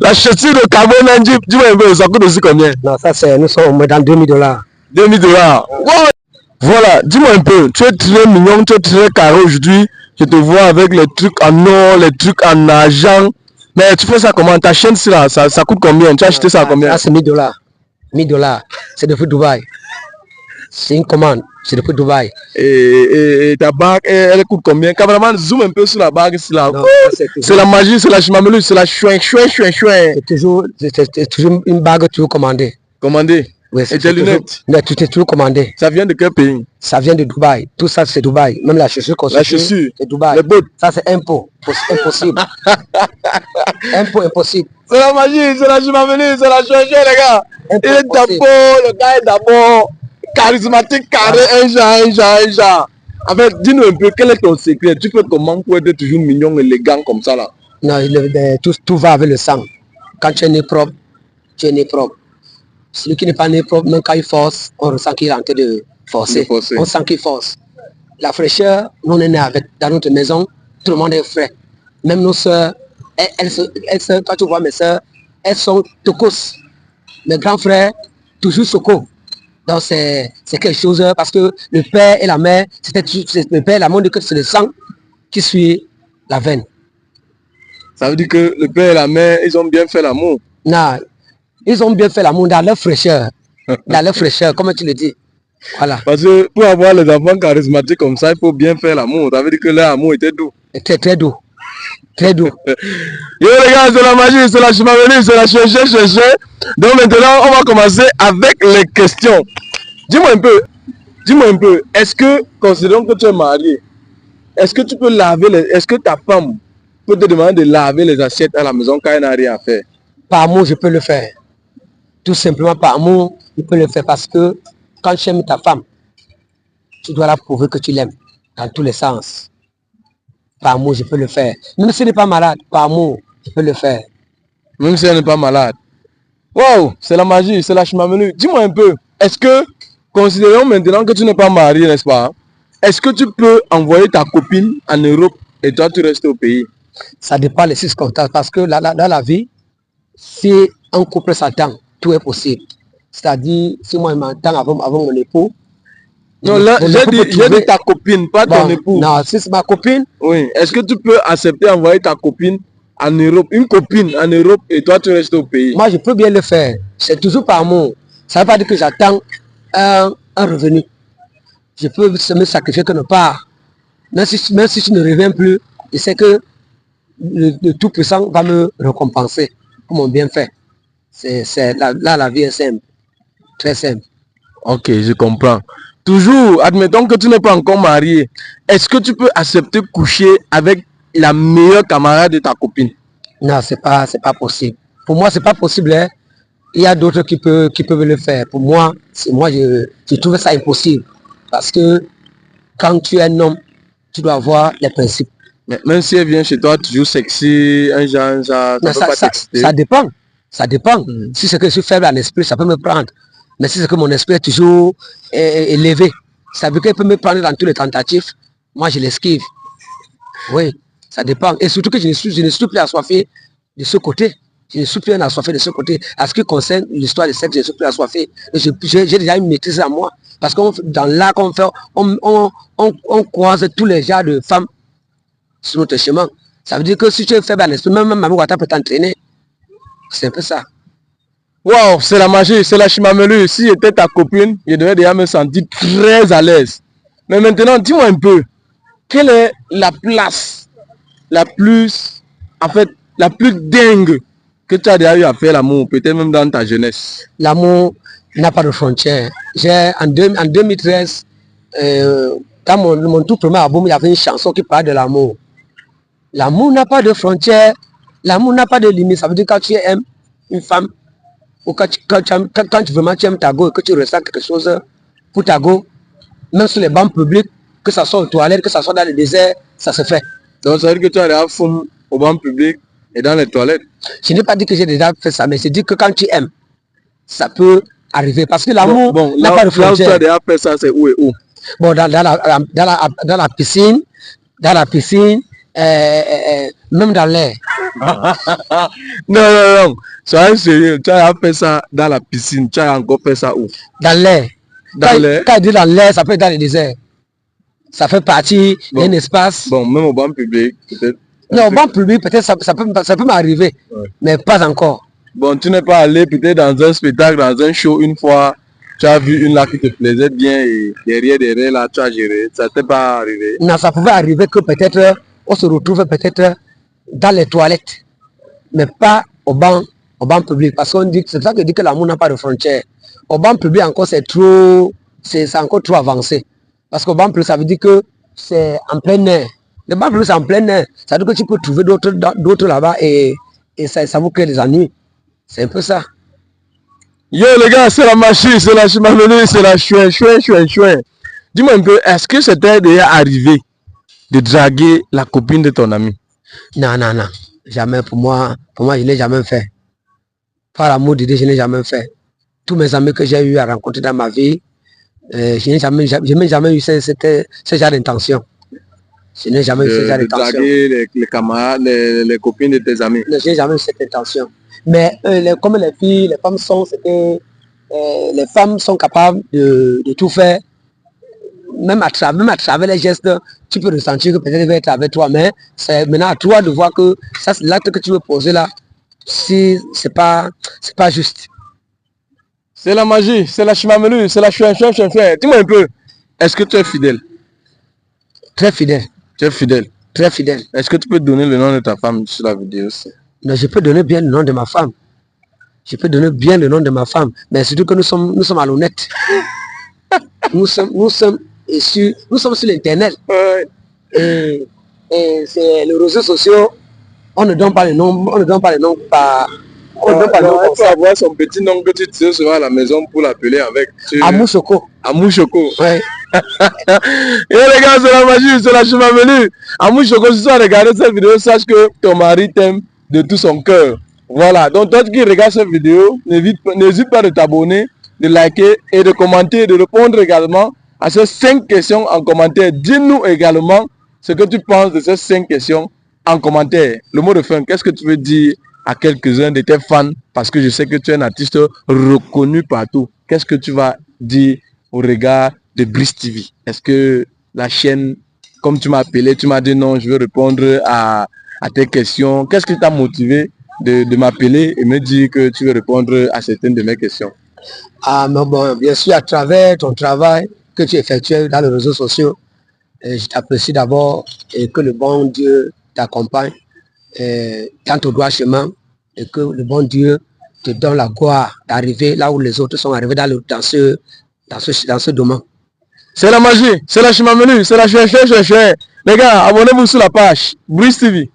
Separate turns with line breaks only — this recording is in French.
La chaussure de carbone, dis-moi un peu, ça coûte aussi combien?
Non, ça c'est, nous sommes dans 2000 $.
2000 $. Ouais. Voilà, dis-moi un peu, tu es très mignon, tu es très carré aujourd'hui. Je te vois avec les trucs en or, les trucs en argent. Mais tu fais ça comment? Ta chaîne, ça coûte combien? Tu as acheté ça à combien?
Ça c'est 1000 $. 1000 $. C'est depuis Dubaï. C'est une commande, c'est depuis Dubaï.
Et ta bague, elle coûte combien? Cameraman, zoom un peu sur la bague. C'est la magie, c'est la chimamelue, c'est la chouin.
C'est toujours une bague toujours commandée.
Commandée?
Oui,
et tes lunettes?
Tout est toujours commandé.
Ça vient de quel pays?
Ça vient de Dubaï. Tout ça c'est Dubaï. Même la chaussure
la chaussure,
c'est Dubaï.
Les bottes.
Ça c'est impossible. Impossible.
C'est la magie, c'est la chimamelue, c'est la chouin, les gars. Le gars est d'abord charismatique, carré, un genre. En fait, dis-nous un peu, quel est ton secret? Tu fais comment pour être toujours mignon, élégant comme ça là?
Non, tout va avec le sang. Quand tu es né propre, tu es né propre. Celui qui n'est pas né propre, même quand il force, on ressent qu'il est en train de forcer. On sent qu'il force. La fraîcheur, nous on est né avec, dans notre maison, tout le monde est frais. Même nos soeurs, quand tu vois mes soeurs, elles sont tocos. Mes grands frères, toujours soko. Donc c'est quelque chose, parce que le père et la mère, le père et la mère, c'est le sang qui suit la veine.
Ça veut dire que le père et la mère, ils ont bien fait l'amour?
Non, ils ont bien fait l'amour dans leur fraîcheur. Dans leur fraîcheur, comme tu le dis. Voilà.
Parce que pour avoir les enfants charismatiques comme ça, il faut bien faire l'amour. Ça veut dire que leur amour était doux.
Très, très doux. Très doux.
Yo les gars, c'est la magie, c'est la chimamelue, c'est la chercher. Donc maintenant, on va commencer avec les questions. Dis-moi un peu, est-ce que, considérons que tu es marié, est-ce que tu peux est-ce que ta femme peut te demander de laver les assiettes à la maison quand elle n'a rien à faire?
Par amour, je peux le faire. Tout simplement par amour, je peux le faire parce que quand tu aimes ta femme, tu dois la prouver que tu l'aimes dans tous les sens. Par amour, je peux le faire. Même si elle n'est pas malade, par amour, je peux le faire.
Même si elle n'est pas malade. Wow, c'est la magie, c'est la chimamelue. Dis-moi un peu, est-ce que, considérons maintenant que tu n'es pas marié, n'est-ce pas? Est-ce que tu peux envoyer ta copine en Europe et toi tu restes au pays?
Ça dépend des circonstances parce que dans la vie, si un couple s'attend, tout est possible. C'est-à-dire, si moi je m'entends avant mon époux.
Non, là, j'ai dit ta copine, pas ton époux.
Non, si c'est ma copine.
Oui. Est-ce que tu peux accepter d'envoyer ta copine en Europe, une copine en Europe, et toi tu restes au pays?
Moi, je peux bien le faire. C'est toujours par amour. Ça ne veut pas dire que j'attends un revenu. Je peux me sacrifier quelque part. Même si tu ne reviens plus, je sais que le Tout-Puissant va me récompenser pour mon bienfait. La vie est simple. Très simple.
Ok, je comprends. Toujours, admettons que tu n'es pas encore marié. Est-ce que tu peux accepter coucher avec la meilleure camarade de ta copine?
Non, c'est pas possible. Pour moi, c'est pas possible. Hein. Il y a d'autres qui peuvent le faire. Pour moi, je trouve ça impossible. Parce que quand tu es un homme, tu dois avoir les principes.
Mais même si elle vient chez toi, toujours sexy, un genre,
ça dépend. Ça dépend. Si c'est que je suis faible en esprit, ça peut me prendre. Mais si c'est que mon esprit est toujours élevé, ça veut dire qu'elle peut me prendre dans tous les tentatifs. Moi, je l'esquive. Oui, ça dépend. Et surtout que je ne suis plus assoiffé de ce côté. Je ne suis plus assoiffé de ce côté. À ce qui concerne l'histoire du sexe, je ne suis plus assoiffé. J'ai déjà une maîtrise à moi. Parce que dans l'art qu'on fait, on croise tous les genres de femmes sur notre chemin. Ça veut dire que si tu es faible en esprit, même Mamie Ouattara peut t'entraîner. C'est un peu ça.
Wow, c'est la magie, c'est la chimamelue. Si j'étais ta copine, je devais déjà me sentir très à l'aise. Mais maintenant, dis-moi un peu, quelle est la place la plus dingue que tu as déjà eu à faire l'amour, peut-être même dans ta jeunesse?
L'amour n'a pas de frontières. En 2013, quand mon tout premier album, il y avait une chanson qui parlait de l'amour. L'amour n'a pas de frontières, l'amour n'a pas de limite. Ça veut dire que quand tu aimes une femme, ou quand vraiment tu aimes ta go et que tu ressens quelque chose pour ta go, même sur les bancs publics, que ce soit aux toilettes, que ce soit dans le désert, ça se fait.
Donc ça veut dire que tu as déjà fumé au banc public et dans les toilettes?
Je n'ai pas dit que j'ai déjà fait ça, mais je dis que quand tu aimes, ça peut arriver. Parce que l'amour n'a pas de frontières. Là où tu
as déjà fait ça, c'est où et où?
Bon, dans la piscine, même dans l'air.
Non. Soyez sérieux. Tu as fait ça dans la piscine. Tu as encore fait ça où?
Dans l'air. Quand il dit dans l'air, ça peut être dans le désert. Ça fait partie d'un espace.
Bon, même au banc public, peut-être.
Non, au banc public, peut-être ça peut m'arriver. Ouais. Mais pas encore.
Bon, tu n'es pas allé peut-être dans un spectacle, dans un show une fois. Tu as vu une là qui te plaisait bien et derrière là, tu as géré. Ça t'est pas arrivé?
Non, ça pouvait arriver que peut-être on se retrouve peut-être dans les toilettes, mais pas au banc public. Parce qu'on dit, c'est ça que dit que l'amour n'a pas de frontières. Au banc public encore c'est encore trop avancé. Parce qu'au banc public ça veut dire que c'est en plein air. Le banc public c'est en plein air. Ça veut dire que tu peux trouver d'autres là-bas et ça vous crée des ennuis. C'est un peu ça.
Yo les gars, c'est la machine, c'est la chimavenue, c'est la chouin. Dis-moi un peu, est-ce que c'était déjà arrivé de draguer la copine de ton ami?
Non. Jamais. Pour moi, je ne l'ai jamais fait. Par l'amour de Dieu, je ne l'ai jamais fait. Tous mes amis que j'ai eu à rencontrer dans ma vie, je n'ai jamais eu ce genre d'intention. Je n'ai jamais eu ce genre d'intention.
Draguer les camarades, les copines de tes amis?
Non, je n'ai jamais eu cette intention. Mais comme les filles, les femmes sont capables de tout faire. Même à travers les gestes, tu peux ressentir que peut-être il va être avec toi, mais c'est maintenant à toi de voir que ça, c'est l'acte que tu veux poser là, si c'est pas juste.
C'est la magie, c'est la chimamelu, c'est la chouin. Dis-moi un peu, est-ce que tu es fidèle?
Très fidèle.
Tu es fidèle?
Très fidèle.
Est-ce que tu peux donner le nom de ta femme sur la vidéo aussi?
Non, je peux donner bien le nom de ma femme. Mais surtout que nous sommes malhonnêtes. nous sommes sur l'internet.
Ouais.
Et c'est les réseaux sociaux. On ne donne pas les noms par.
On peut avoir son petit nom que tu tires souvent à la maison pour l'appeler avec.
Amou Choco.
Ouais. Et les gars, c'est la magie, c'est la chimavenue. Amou Choco, si tu as regardé cette vidéo, sache que ton mari t'aime de tout son cœur. Voilà, donc toi qui regardes cette vidéo, n'hésite pas de t'abonner, de liker et de commenter, de répondre également à ces 5 questions en commentaire. Dis-nous également ce que tu penses de ces 5 questions en commentaire. Le mot de fin, qu'est-ce que tu veux dire à quelques-uns de tes fans? Parce que je sais que tu es un artiste reconnu partout. Qu'est-ce que tu vas dire au regard de Brice TV? Est-ce que la chaîne, comme tu m'as appelé, tu m'as dit non, je veux répondre à tes questions. Qu'est-ce qui t'a motivé de m'appeler et me dire que tu veux répondre à certaines de mes questions?
Ah, mais bon, bien sûr, à travers ton travail que tu effectues dans les réseaux sociaux, je t'apprécie d'abord et que le bon Dieu t'accompagne dans ton droit chemin et que le bon Dieu te donne la gloire d'arriver là où les autres sont arrivés dans ce domaine.
C'est la magie, c'est la chimamenu, c'est la chouin. Les gars, abonnez-vous sur la page Brice TV.